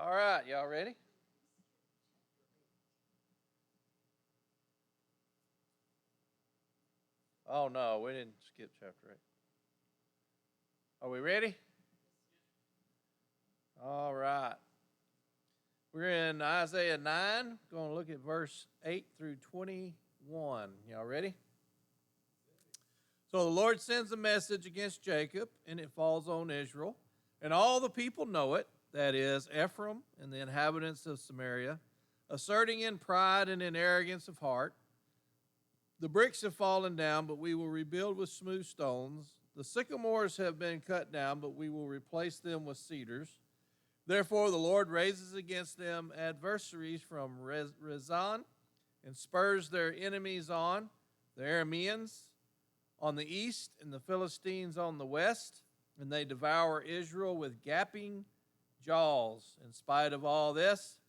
All right, y'all ready? Oh no, we didn't skip chapter 8. Are we ready? All right. We're in Isaiah 9, going to look at verse 8 through 21. Y'all ready? So the Lord sends a message against Jacob, and it falls on Israel. And all the people know it, that is, Ephraim and the inhabitants of Samaria, asserting in pride and in arrogance of heart, the bricks have fallen down, but we will rebuild with smooth stones. The sycamores have been cut down, but we will replace them with cedars. Therefore, the Lord raises against them adversaries from Rezon and spurs their enemies on, the Arameans on the east and the Philistines on the west, and they devour Israel with gaping jaws. In spite of all this,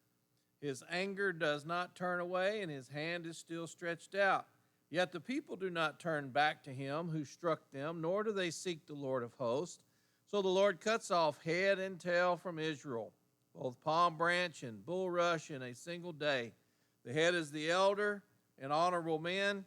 his anger does not turn away, and his hand is still stretched out. Yet the people do not turn back to him who struck them, nor do they seek the Lord of hosts. So the Lord cuts off head and tail from Israel, both palm branch and bulrush in a single day. The head is the elder and honorable men,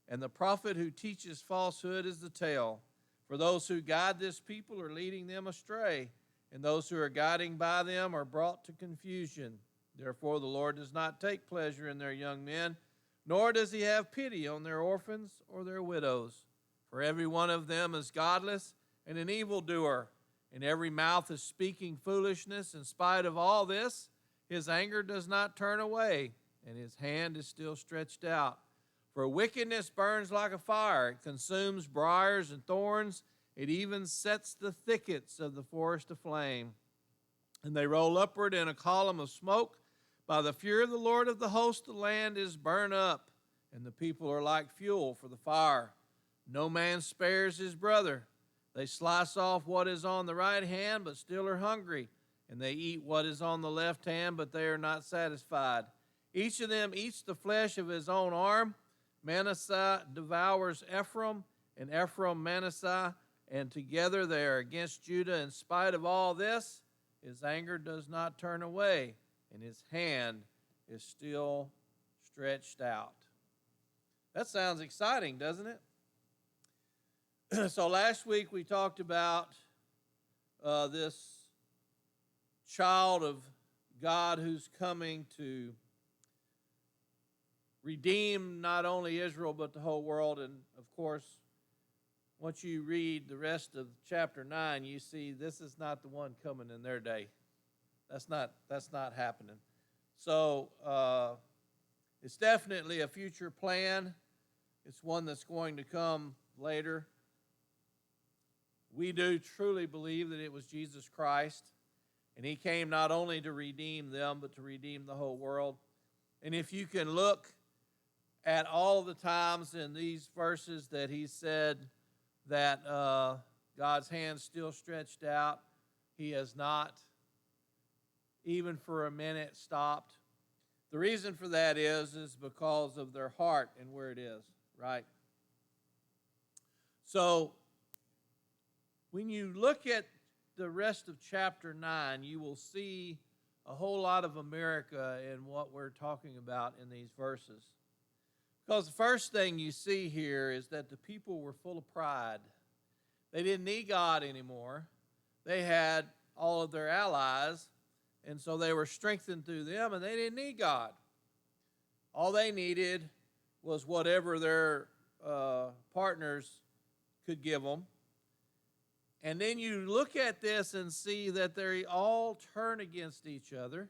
and the prophet who teaches falsehood is the tail. For those who guide this people are leading them astray, and those who are guiding by them are brought to confusion. Therefore the Lord does not take pleasure in their young men, nor does he have pity on their orphans or their widows. For every one of them is godless and an evildoer, and every mouth is speaking foolishness. In spite of all this, his anger does not turn away, and his hand is still stretched out. For wickedness burns like a fire. It consumes briars and thorns. It even sets the thickets of the forest aflame. And they roll upward in a column of smoke. By the fury of the Lord of the host, the land is burned up, and the people are like fuel for the fire. No man spares his brother. They slice off what is on the right hand, but still are hungry, and they eat what is on the left hand, but they are not satisfied. Each of them eats the flesh of his own arm. Manasseh devours Ephraim, and Ephraim Manasseh, and together they are against Judah. In spite of all this, his anger does not turn away, and his hand is still stretched out. That sounds exciting, doesn't it? So last week we talked about this child of God who's coming to redeem not only Israel but the whole world. And of course, once you read the rest of chapter 9, you see this is not the one coming in their day. That's not happening. So it's definitely a future plan. It's one that's going to come later. We do truly believe that it was Jesus Christ, and he came not only to redeem them, but to redeem the whole world. And if you can look at all the times in these verses that he said that God's hand's still stretched out, he has not even for a minute stopped. The reason for that is because of their heart and where it is, right? So when you look at the rest of chapter 9, you will see a whole lot of America in what we're talking about in these verses. Because the first thing you see here is that the people were full of pride. They didn't need God anymore. They had all of their allies, and so they were strengthened through them, and they didn't need God. All they needed was whatever their partners could give them. And then you look at this and see that they all turn against each other,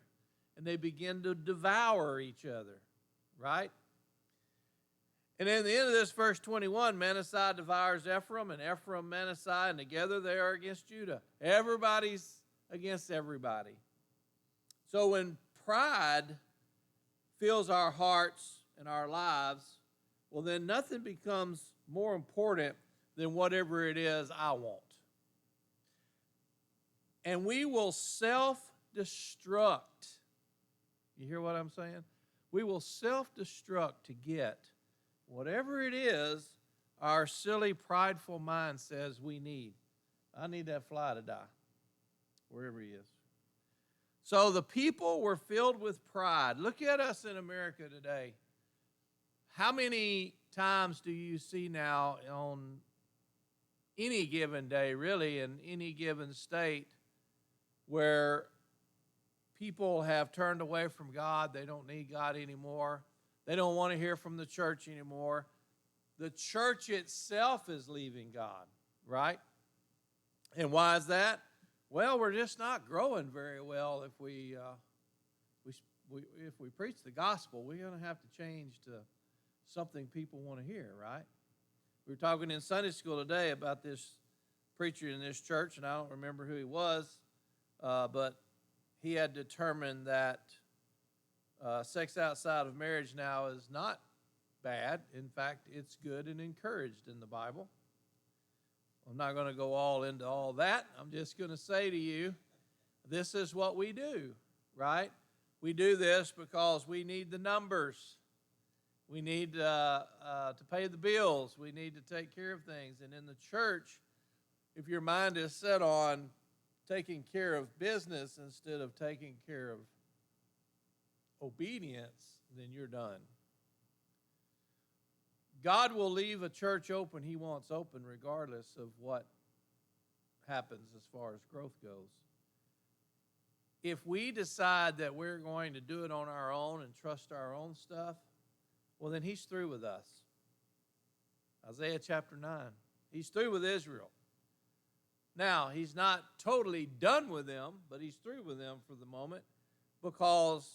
and they begin to devour each other, right? And in the end of this, verse 21, Manasseh devours Ephraim, and Ephraim Manasseh, and together they are against Judah. Everybody's against everybody. So when pride fills our hearts and our lives, well, then nothing becomes more important than whatever it is I want. And we will self-destruct. You hear what I'm saying? We will self-destruct to get whatever it is our silly, prideful mind says we need. I need that fly to die, wherever he is. So the people were filled with pride. Look at us in America today. How many times do you see now on any given day, really, in any given state, where people have turned away from God? They don't need God anymore. They don't want to hear from the church anymore. The church itself is leaving God, right? And why is that? Well, we're just not growing very well. If we preach the gospel, we're going to have to change to something people want to hear, right? We were talking in Sunday school today about this preacher in this church, and I don't remember who he was, but he had determined that sex outside of marriage now is not bad. In fact, it's good and encouraged in the Bible. I'm not going to go all into all that. I'm just going to say to you, this is what we do, right? We do this because we need the numbers. We need to pay the bills. We need to take care of things. And in the church, if your mind is set on taking care of business instead of taking care of obedience, then you're done. God will leave a church open He wants open regardless of what happens as far as growth goes. If we decide that we're going to do it on our own and trust our own stuff, well, then He's through with us. Isaiah chapter 9. He's through with Israel. Now, He's not totally done with them, but He's through with them for the moment because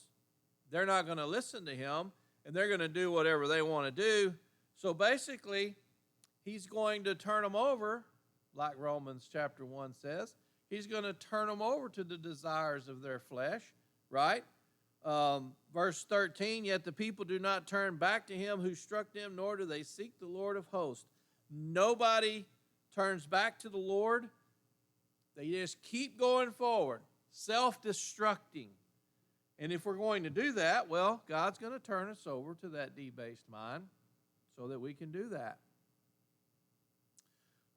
they're not going to listen to Him and they're going to do whatever they want to do. So basically, He's going to turn them over, like Romans chapter 1 says. He's going to turn them over to the desires of their flesh, right? Verse 13, yet the people do not turn back to Him who struck them, nor do they seek the Lord of hosts. Nobody turns back to the Lord. They just keep going forward, self-destructing. And if we're going to do that, well, God's going to turn us over to that debased mind so that we can do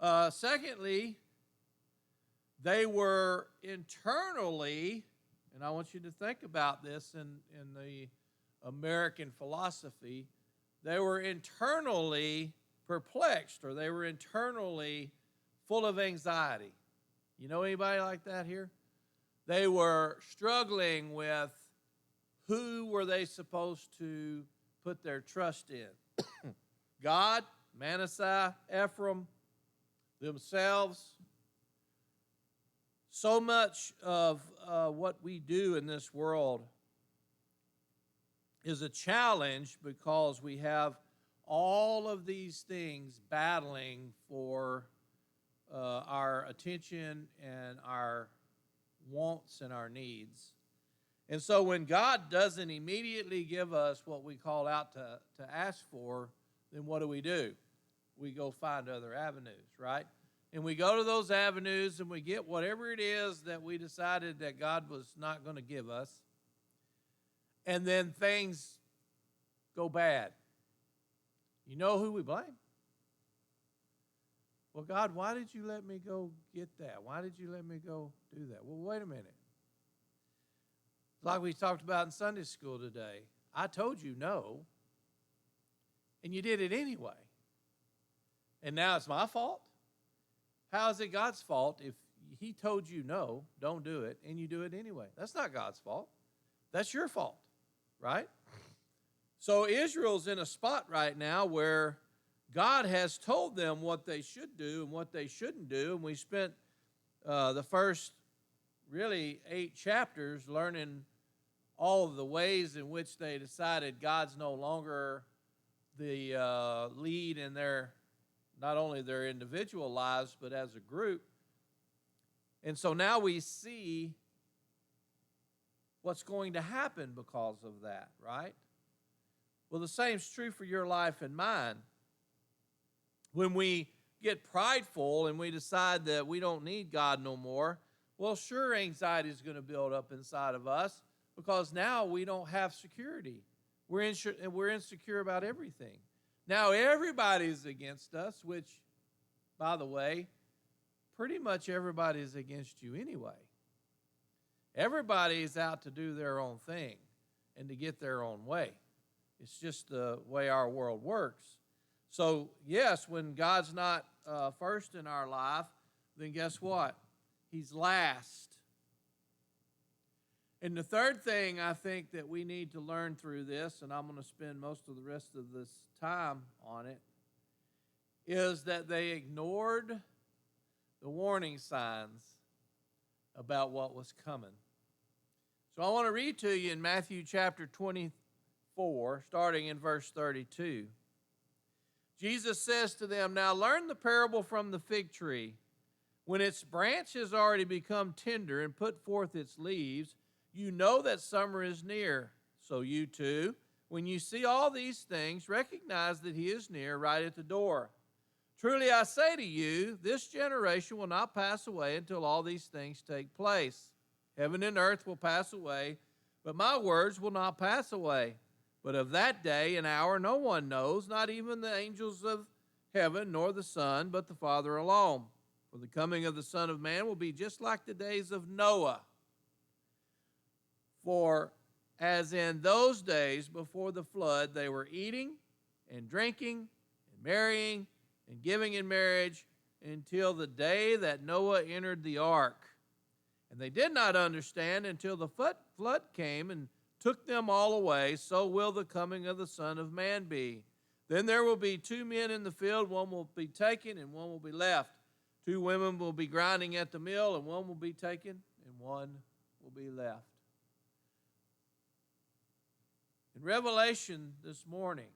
that. Secondly, they were internally, and I want you to think about this in the American philosophy, they were internally perplexed, or they were internally full of anxiety. You know anybody like that here? They were struggling with who were they supposed to put their trust in. God, Manasseh, Ephraim, themselves. So much of what we do in this world is a challenge because we have all of these things battling for our attention and our wants and our needs. And so when God doesn't immediately give us what we call out to ask for, then what do? We go find other avenues, right? And we go to those avenues and we get whatever it is that we decided that God was not going to give us. And then things go bad. You know who we blame? Well, God, why did you let me go get that? Why did you let me go do that? Well, wait a minute. Like we talked about in Sunday school today, I told you no, and you did it anyway. And now it's my fault? How is it God's fault if He told you no, don't do it, and you do it anyway? That's not God's fault. That's your fault, right? So Israel's in a spot right now where God has told them what they should do and what they shouldn't do, and we spent the first really 8 chapters learning all of the ways in which they decided God's no longer the lead in their, not only their individual lives, but as a group. And so now we see what's going to happen because of that, right? Well, the same's true for your life and mine. When we get prideful and we decide that we don't need God no more, well, sure, anxiety is going to build up inside of us because now we don't have security. We're insecure about everything. Now everybody's against us, which, by the way, pretty much everybody's against you anyway. Everybody's out to do their own thing and to get their own way. It's just the way our world works. So, yes, when God's not first in our life, then guess what? He's last. And the third thing I think that we need to learn through this, and I'm going to spend most of the rest of this time on it, is that they ignored the warning signs about what was coming. So I want to read to you in Matthew chapter 24, starting in verse 32. Jesus says to them, "Now learn the parable from the fig tree. When its branch has already become tender and put forth its leaves, you know that summer is near. So you too, when you see all these things, recognize that he is near, right at the door. Truly I say to you, this generation will not pass away until all these things take place. Heaven and earth will pass away, but my words will not pass away. But of that day and hour no one knows, not even the angels of heaven, nor the Son, but the Father alone. For the coming of the Son of Man will be just like the days of Noah. For as in those days before the flood, they were eating and drinking and marrying and giving in marriage until the day that Noah entered the ark. And they did not understand until the flood came and took them all away. So will the coming of the Son of Man be. Then there will be 2 men in the field, one will be taken and one will be left. 2 women will be grinding at the mill, and one will be taken and one will be left." In Revelation this morning,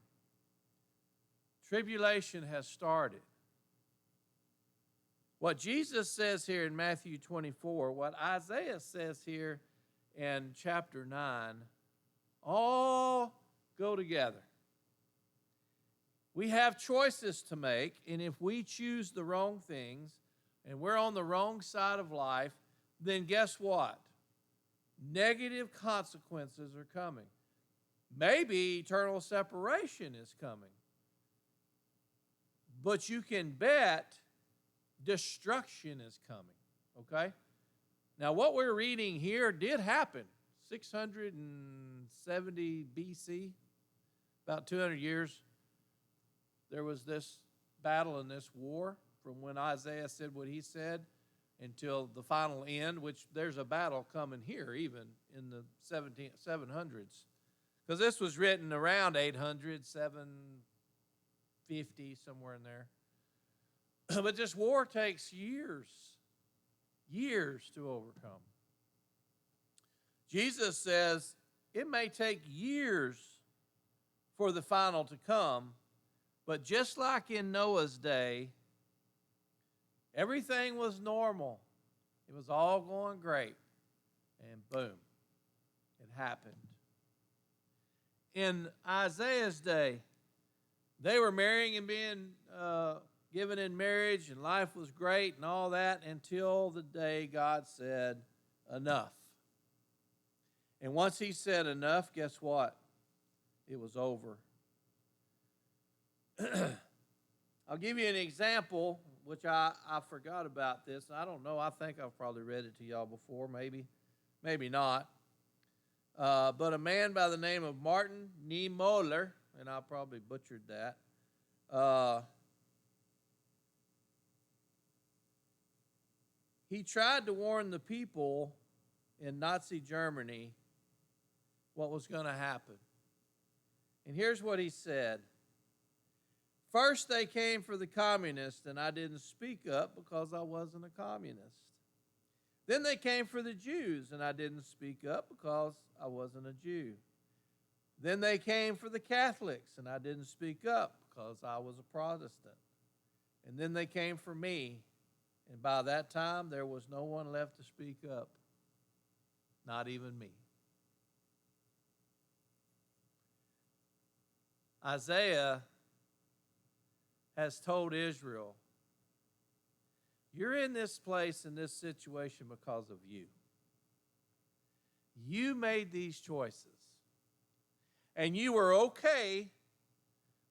tribulation has started. What Jesus says here in Matthew 24, what Isaiah says here in chapter 9, all go together. We have choices to make, and if we choose the wrong things and we're on the wrong side of life, then guess what? Negative consequences are coming. Maybe eternal separation is coming. But you can bet destruction is coming, okay? Now, what we're reading here did happen 670 BC, about 200 years. There was this battle and this war from when Isaiah said what he said until the final end, which there's a battle coming here even in the 700s. Because this was written around 800, 750, somewhere in there. But this war takes years to overcome. Jesus says it may take years for the final to come, but just like in Noah's day, everything was normal. It was all going great. And boom, it happened. In Isaiah's day, they were marrying and being given in marriage, and life was great and all that until the day God said, enough. And once he said enough, guess what? It was over. I'll give you an example, which I forgot about this. I don't know. I think I've probably read it to y'all before, maybe not. But a man by the name of Martin Niemöller, and I probably butchered that, he tried to warn the people in Nazi Germany what was going to happen. And here's what he said. First, they came for the communists, and I didn't speak up because I wasn't a communist. Then they came for the Jews, and I didn't speak up because I wasn't a Jew. Then they came for the Catholics, and I didn't speak up because I was a Protestant. And then they came for me, and by that time, there was no one left to speak up, not even me. Isaiah has told Israel, you're in this place, in this situation because of you. You made these choices. And you were okay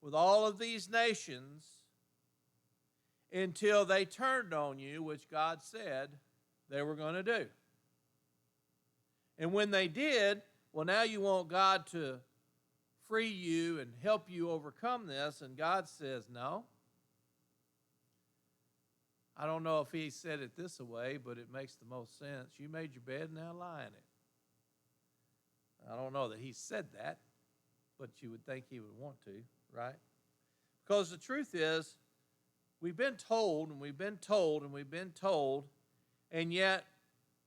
with all of these nations until they turned on you, which God said they were going to do. And when they did, well, now you want God to free you and help you overcome this. And God says, no. I don't know if he said it this way, but it makes the most sense. You made your bed, now lie in it. I don't know that he said that, but you would think he would want to, right? Because the truth is, we've been told and we've been told and we've been told, and yet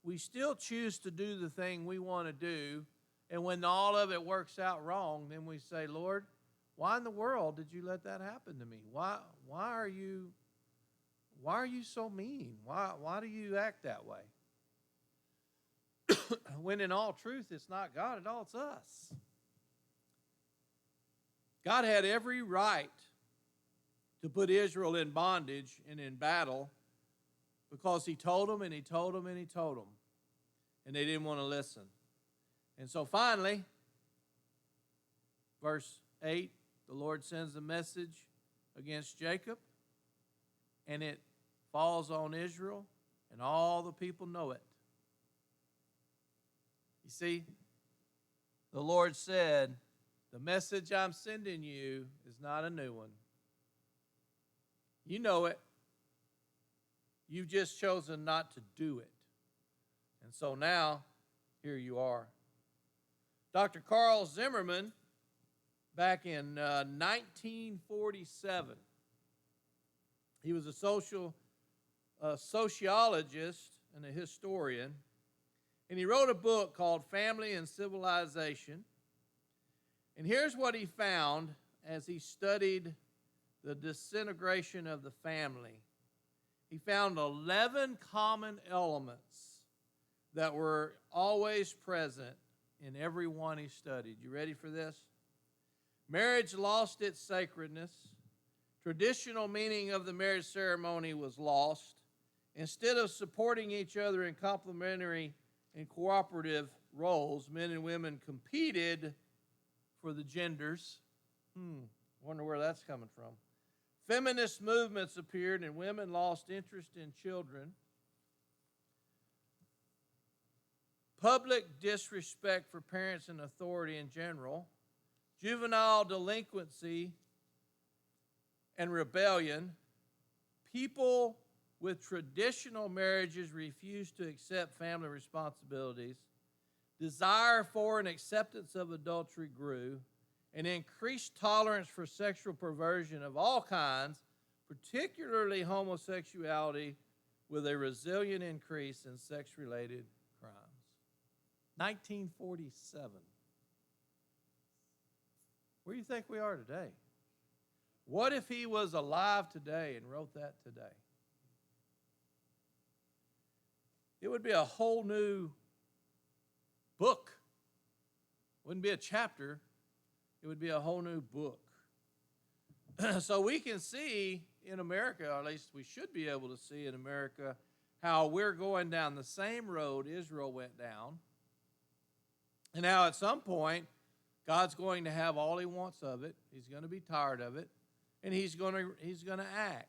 we still choose to do the thing we want to do. And when all of it works out wrong, then we say, Lord, why in the world did you let that happen to me? Why are you so mean? Why do you act that way? When in all truth, it's not God at all, it's us. God had every right to put Israel in bondage and in battle because he told them and he told them and he told them. And they didn't want to listen. And so finally, verse 8, the Lord sends a message against Jacob, and it falls on Israel, and all the people know it. You see, the Lord said, the message I'm sending you is not a new one. You know it. You've just chosen not to do it. And so now, here you are. Dr. Carl Zimmerman, back in 1947, he was a sociologist and a historian, and he wrote a book called Family and Civilization. And here's what he found as he studied the disintegration of the family. He found 11 common elements that were always present in every one he studied. You ready for this? Marriage lost its sacredness. Traditional meaning of the marriage ceremony was lost. Instead of supporting each other in complementary and cooperative roles, men and women competed for the genders. Wonder where that's coming from. Feminist movements appeared and women lost interest in children. Public disrespect for parents and authority in general. Juvenile delinquency and rebellion. People with traditional marriages refused to accept family responsibilities. Desire for and acceptance of adultery grew, and increased tolerance for sexual perversion of all kinds, particularly homosexuality, with a resilient increase in sex-related crimes. 1947. Where do you think we are today? What if he was alive today and wrote that today? It would be a whole new book. It wouldn't be a chapter. It would be a whole new book. So we can see in America, or at least we should be able to see in America, how we're going down the same road Israel went down. And now at some point, God's going to have all he wants of it. He's going to be tired of it. And he's going to act.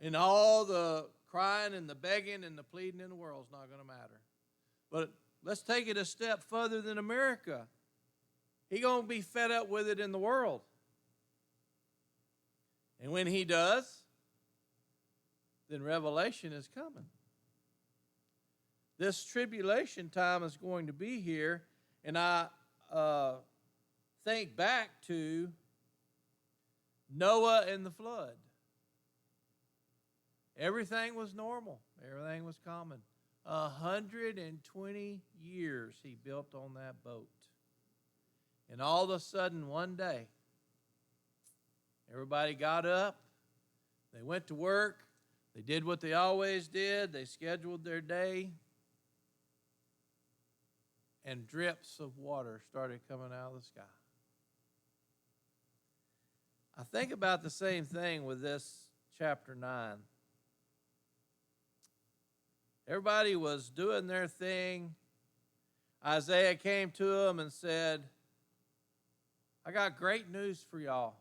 And all the crying and the begging and the pleading in the world is not going to matter. But let's take it a step further than America. He's going to be fed up with it in the world. And when he does, then revelation is coming. This tribulation time is going to be here. And I think back to Noah and the flood. Everything was normal. Everything was common. 120 years he built on that boat. And all of a sudden, one day, everybody got up. They went to work. They did what they always did. They scheduled their day. And drips of water started coming out of the sky. I think about the same thing with this chapter 9. Everybody was doing their thing. Isaiah came to them and said, I got great news for y'all.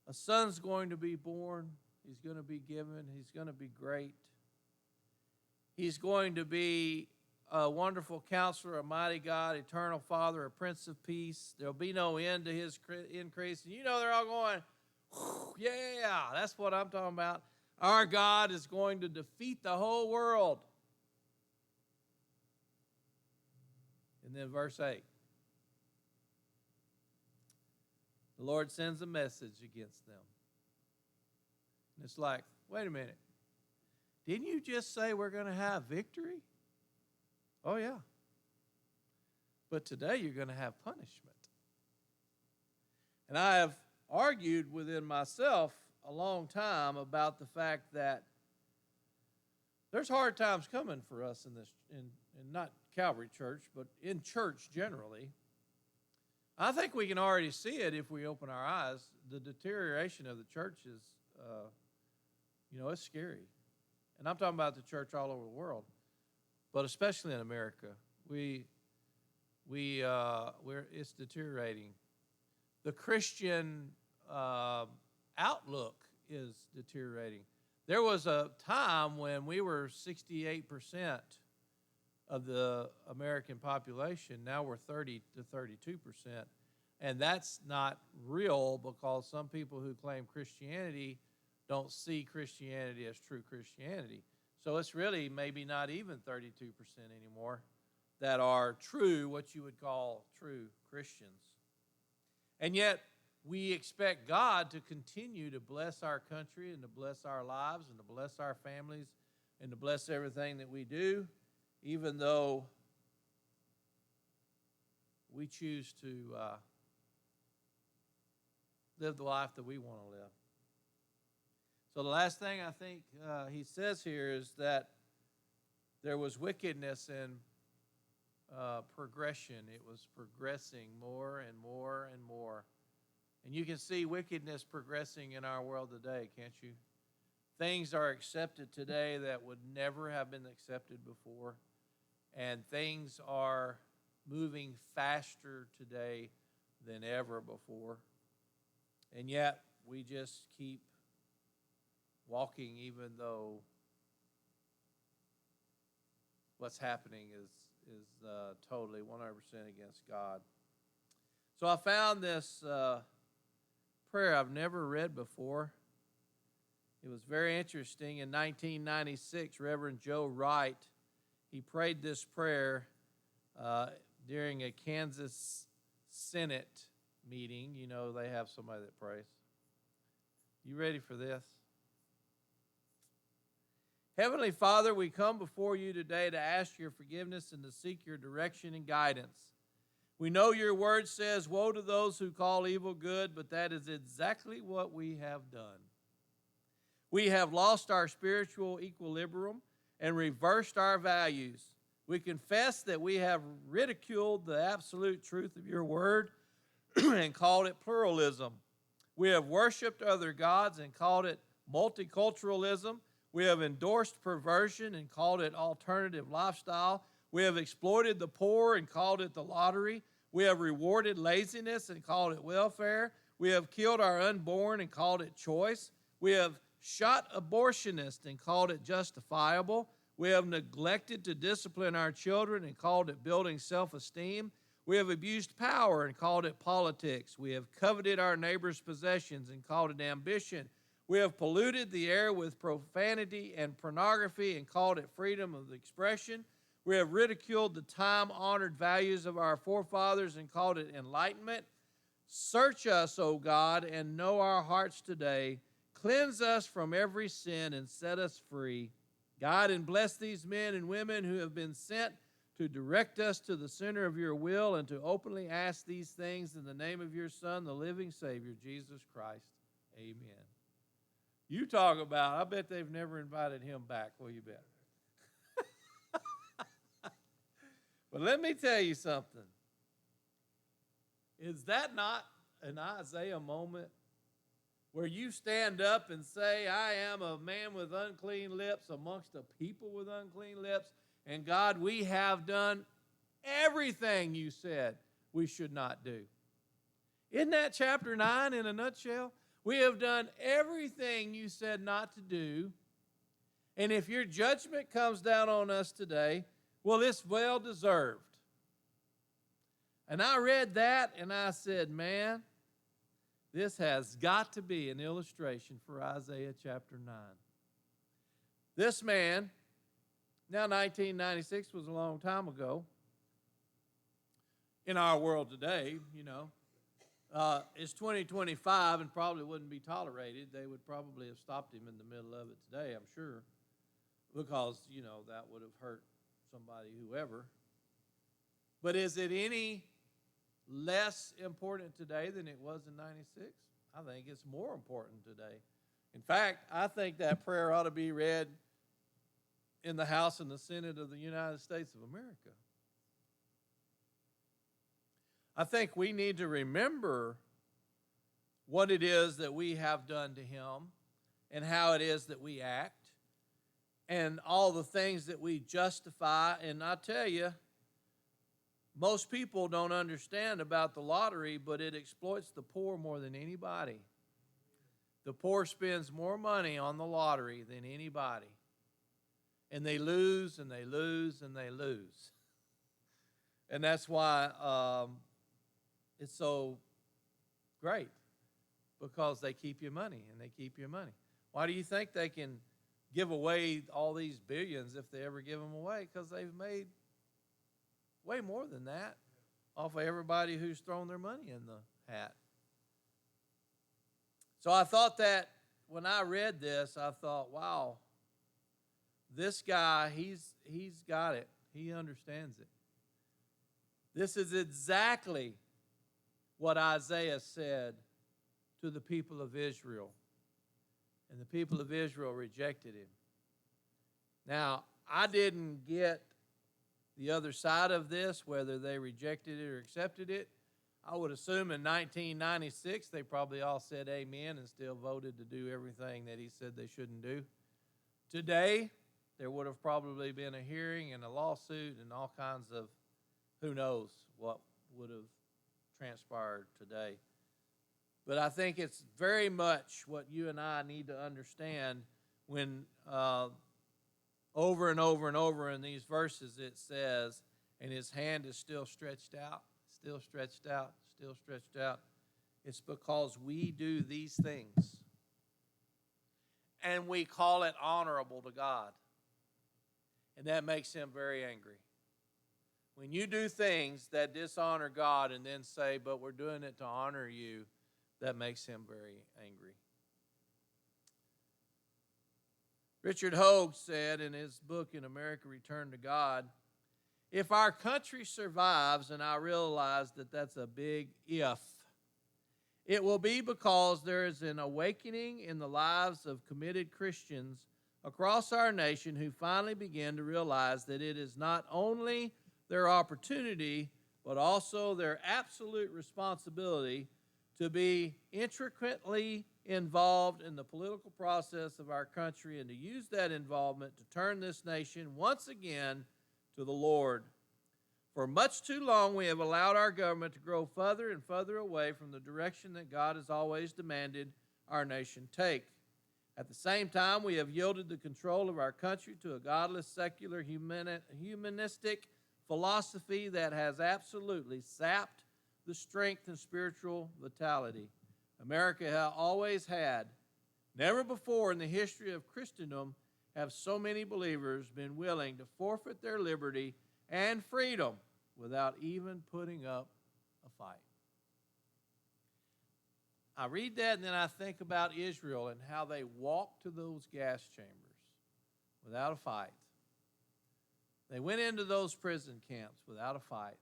A son's going to be born. He's going to be given. He's going to be great. He's going to be a wonderful counselor, a mighty God, eternal Father, a Prince of Peace. There'll be no end to his increase. And you know they're all going, yeah, that's what I'm talking about. Our God is going to defeat the whole world. And then verse 8. The Lord sends a message against them. And it's like, wait a minute. Didn't you just say we're going to have victory? Oh, yeah. But today you're going to have punishment. And I have argued within myself a long time about the fact that there's hard times coming for us in this, in not Calvary Church, but in church generally. I think we can already see it if we open our eyes. The deterioration of the church is, it's scary. And I'm talking about the church all over the world, but especially in America. It's deteriorating. The Christian outlook is deteriorating. There was a time when we were 68% of the American population. Now we're 30 to 32%. And that's not real because some people who claim Christianity don't see Christianity as true Christianity. So it's really maybe not even 32% anymore that are true, what you would call true Christians. And yet we expect God to continue to bless our country and to bless our lives and to bless our families and to bless everything that we do, even though we choose to live the life that we want to live. So the last thing I think he says here is that there was wickedness in progression. It was progressing more and more and more. And you can see wickedness progressing in our world today, can't you? Things are accepted today that would never have been accepted before. And things are moving faster today than ever before. And yet we just keep walking even though what's happening is totally 100% against God. So I found this prayer I've never read before. It was very interesting. In 1996, Reverend Joe Wright, he prayed this prayer during a Kansas Senate meeting. You know, they have somebody that prays. You ready for this? Heavenly Father, we come before you today to ask your forgiveness and to seek your direction and guidance. We know your word says, woe to those who call evil good, but that is exactly what we have done. We have lost our spiritual equilibrium and reversed our values. We confess that we have ridiculed the absolute truth of your word and called it pluralism. We have worshiped other gods and called it multiculturalism. We have endorsed perversion and called it alternative lifestyle. We have exploited the poor and called it the lottery. We have rewarded laziness and called it welfare. We have killed our unborn and called it choice. We have shot abortionists and called it justifiable. We have neglected to discipline our children and called it building self-esteem. We have abused power and called it politics. We have coveted our neighbor's possessions and called it ambition. We have polluted the air with profanity and pornography and called it freedom of expression. We have ridiculed the time-honored values of our forefathers and called it enlightenment. Search us, O God, and know our hearts today. Cleanse us from every sin and set us free. God, and bless these men and women who have been sent to direct us to the center of your will and to openly ask these things in the name of your Son, the living Savior, Jesus Christ. Amen. You talk about, I bet they've never invited him back. Well, you bet. But let me tell you something. Is that not an Isaiah moment where you stand up and say, I am a man with unclean lips amongst a people with unclean lips, and God, we have done everything you said we should not do. Isn't that chapter 9 in a nutshell? We have done everything you said not to do. And if your judgment comes down on us today, Well, it's well deserved. And I read that and I said, man, this has got to be an illustration for Isaiah chapter 9. This man, now 1996 was a long time ago. In our world today, it's 2025 and probably wouldn't be tolerated. They would probably have stopped him in the middle of it today, I'm sure, because, that would have hurt somebody, whoever. But is it any less important today than it was in 96? I think it's more important today. In fact, I think that prayer ought to be read in the House and the Senate of the United States of America. I think we need to remember what it is that we have done to him and how it is that we act and all the things that we justify. And I tell you, most people don't understand about the lottery, but it exploits the poor more than anybody. The poor spends more money on the lottery than anybody. And they lose and they lose and they lose. And that's why it's so great, because they keep your money and they keep your money. Why do you think they can give away all these billions if they ever give them away? Because they've made way more than that off of everybody who's thrown their money in the hat. So I thought that when I read this, I thought, wow, this guy, he's got it. He understands it. This is exactly what Isaiah said to the people of Israel. And the people of Israel rejected him. Now, I didn't get the other side of this, whether they rejected it or accepted it. I would assume in 1996 they probably all said amen and still voted to do everything that he said they shouldn't do. Today, there would have probably been a hearing and a lawsuit and all kinds of, who knows what would have transpired today. But I think it's very much what you and I need to understand when over and over and over in these verses it says, and his hand is still stretched out, still stretched out, still stretched out. It's because we do these things. And we call it honorable to God. And that makes him very angry. When you do things that dishonor God and then say, but we're doing it to honor you, that makes him very angry. Richard Hogue said in his book, In America, Return to God, if our country survives, and I realize that that's a big if, it will be because there is an awakening in the lives of committed Christians across our nation who finally begin to realize that it is not only their opportunity, but also their absolute responsibility to be intricately involved in the political process of our country and to use that involvement to turn this nation once again to the Lord. For much too long, we have allowed our government to grow further and further away from the direction that God has always demanded our nation take. At the same time, we have yielded the control of our country to a godless, secular, humanistic philosophy that has absolutely sapped the strength and spiritual vitality America has always had. Never before in the history of Christendom have so many believers been willing to forfeit their liberty and freedom without even putting up a fight. I read that and then I think about Israel and how they walked to those gas chambers without a fight. They went into those prison camps without a fight.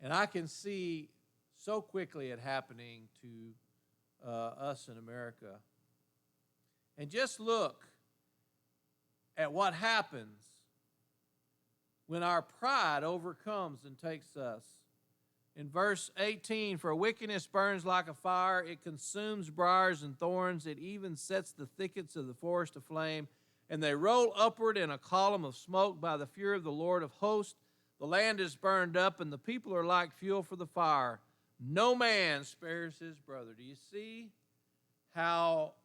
And I can see so quickly it happening to us in America. And just look at what happens when our pride overcomes and takes us. In verse 18, for wickedness burns like a fire, it consumes briars and thorns, it even sets the thickets of the forest aflame, and they roll upward in a column of smoke by the fury of the Lord of hosts. The land is burned up, and the people are like fuel for the fire. No man spares his brother. Do you see how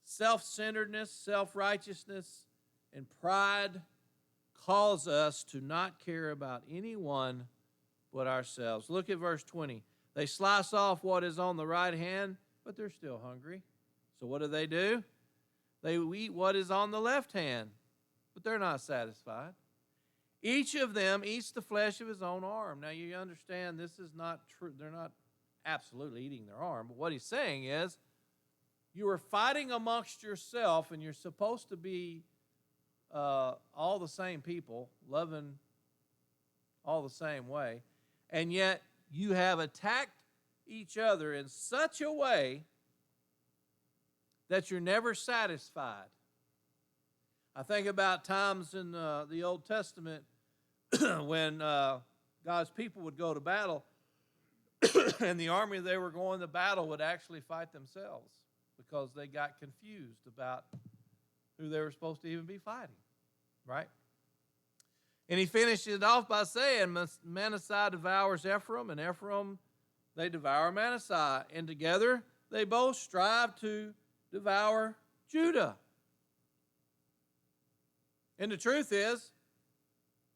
self-centeredness, self-righteousness And pride calls us to not care about anyone but ourselves. Look at verse 20. They slice off what is on the right hand, but they're still hungry. So what do? They eat what is on the left hand, but they're not satisfied. Each of them eats the flesh of his own arm. Now you understand this is not true. They're not absolutely eating their arm. But what he's saying is, you are fighting amongst yourself, and you're supposed to be all the same people, loving all the same way, and yet you have attacked each other in such a way that you're never satisfied. I think about times in the Old Testament when God's people would go to battle, and the army they were going to battle would actually fight themselves because they got confused about who they were supposed to even be fighting, right? And he finished it off by saying, Manasseh devours Ephraim, and Ephraim, they devour Manasseh, and together they both strive to devour Judah. And the truth is,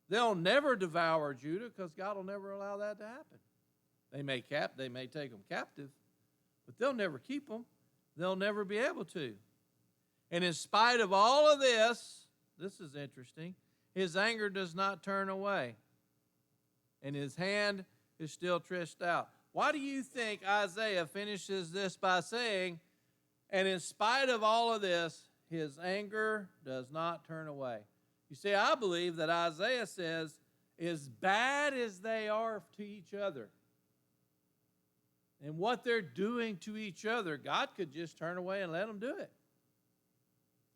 they'll never devour Judah because God will never allow that to happen. They may take them captive, but they'll never keep them. They'll never be able to. And in spite of all of this is interesting, his anger does not turn away, and his hand is still stretched out. Why do you think Isaiah finishes this by saying, and in spite of all of this, his anger does not turn away? You see, I believe that Isaiah says, as bad as they are to each other, and what they're doing to each other, God could just turn away and let them do it.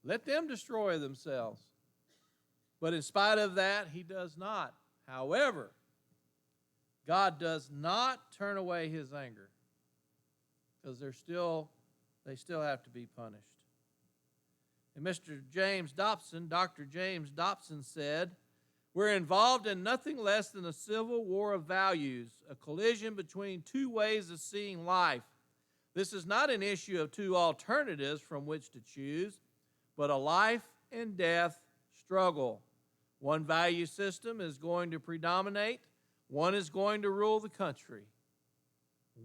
Let them destroy themselves. But in spite of that, he does not. However, God does not turn away his anger because they still have to be punished. And Dr. James Dobson said, we're involved in nothing less than a civil war of values, a collision between two ways of seeing life. This is not an issue of two alternatives from which to choose, but a life and death struggle. One value system is going to predominate, one is going to rule the country.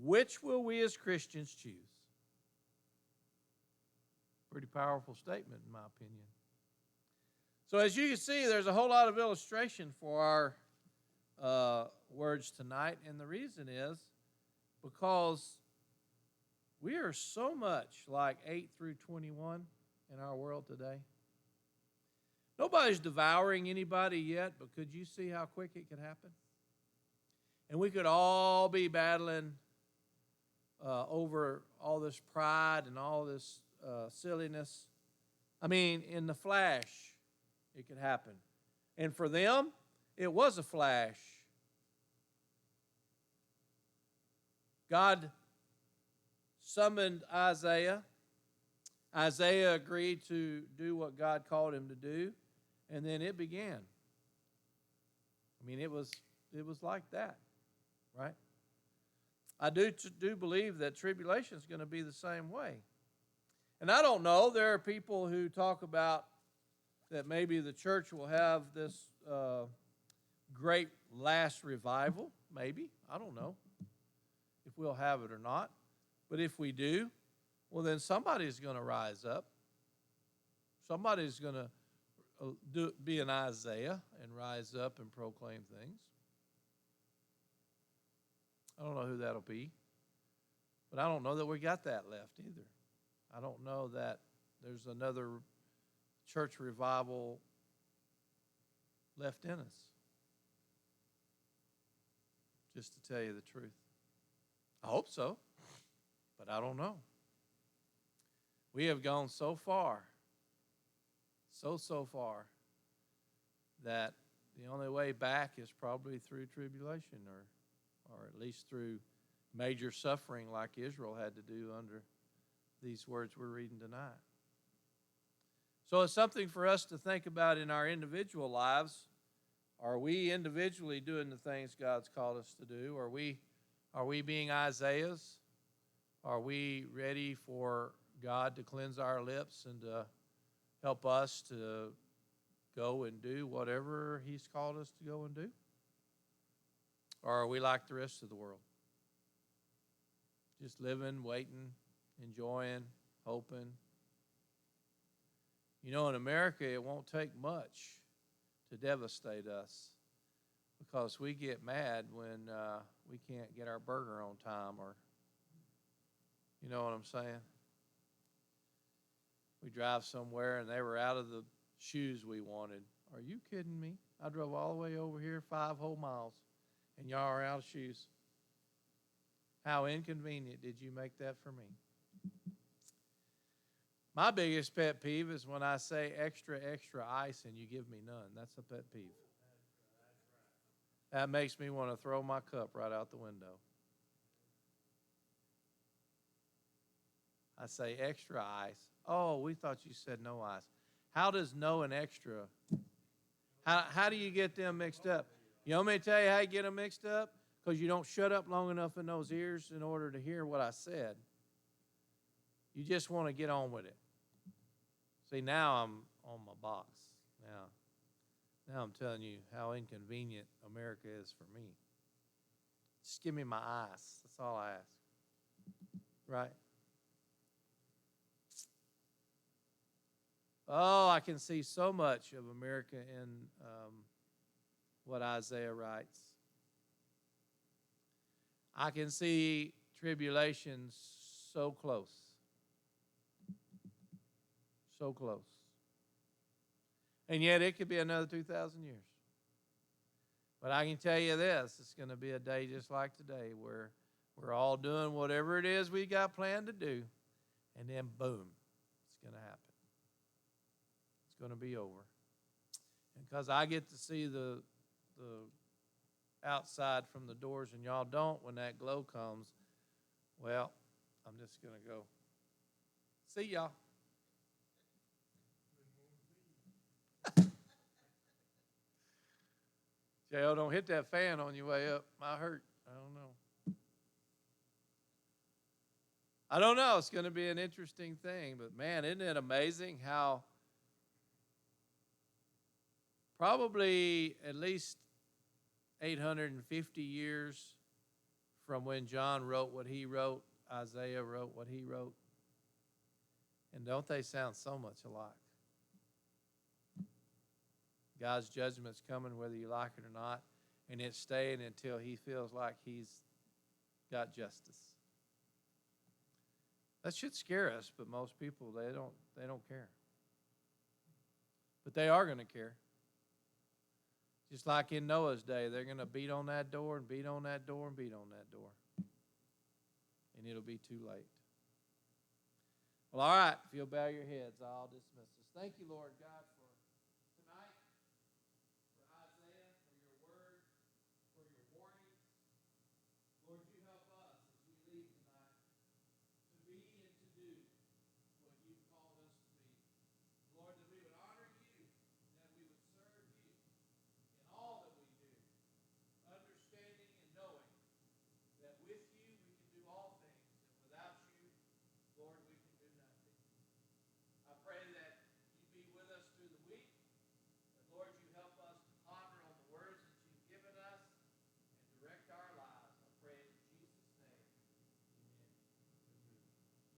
Which will we as Christians choose? Pretty powerful statement, in my opinion. So as you can see, there's a whole lot of illustration for our words tonight, and the reason is because we are so much like 8 through 21 in our world today. Nobody's devouring anybody yet, but could you see how quick it could happen? And we could all be battling over all this pride and all this silliness. I mean, in the flash, it could happen. And for them, it was a flash. God summoned Isaiah. Isaiah agreed to do what God called him to do, and then it began. I mean, it was like that, right? I do believe that tribulation is going to be the same way. And I don't know, there are people who talk about that maybe the church will have this great last revival, maybe. I don't know if we'll have it or not. But if we do, well, then somebody's going to rise up. Somebody's going to be an Isaiah and rise up and proclaim things. I don't know who that'll be. But I don't know that we got that left either. I don't know that there's another church revival left in us. Just to tell you the truth. I hope so, but I don't know. We have gone so far, so far, that the only way back is probably through tribulation or at least through major suffering like Israel had to do under these words we're reading tonight. So it's something for us to think about in our individual lives. Are we individually doing the things God's called us to do? Are we being Isaiahs? Are we ready for God to cleanse our lips and to help us to go and do whatever He's called us to go and do? Or are we like the rest of the world? Just living, waiting, enjoying, hoping. You know, in America, it won't take much to devastate us because we get mad when we can't get our burger on time, or, you know what I'm saying? We drive somewhere and they were out of the shoes we wanted. Are you kidding me? I drove all the way over here 5 whole miles and y'all are out of shoes. How inconvenient did you make that for me? My biggest pet peeve is when I say extra, extra ice and you give me none. That's a pet peeve. That makes me want to throw my cup right out the window. I say extra ice. Oh, we thought you said no ice. How does no and extra, how do you get them mixed up? You want me to tell you how you get them mixed up? Because you don't shut up long enough in those ears in order to hear what I said. You just want to get on with it. See, now I'm on my box. Now I'm telling you how inconvenient America is for me. Just give me my ice. That's all I ask. Right? Oh, I can see so much of America in what Isaiah writes. I can see tribulations so close. So close. And yet it could be another 2,000 years. But I can tell you this, it's going to be a day just like today where we're all doing whatever it is we got planned to do, and then boom, it's going to happen. It's going to be over. And because I get to see the outside from the doors and y'all don't when that glow comes, well, I'm just going to go. See y'all. J.O., don't hit that fan on your way up. Might hurt. I don't know. It's going to be an interesting thing. But, man, isn't it amazing how probably at least 850 years from when John wrote what he wrote, Isaiah wrote what he wrote. And don't they sound so much alike? God's judgment's coming whether you like it or not, and it's staying until he feels like he's got justice. That should scare us, but most people, they don't care. But they are going to care. Just like in Noah's day, they're going to beat on that door and beat on that door and beat on that door. And it'll be too late. Well, all right. If you'll bow your heads, I'll dismiss us. Thank you, Lord God, for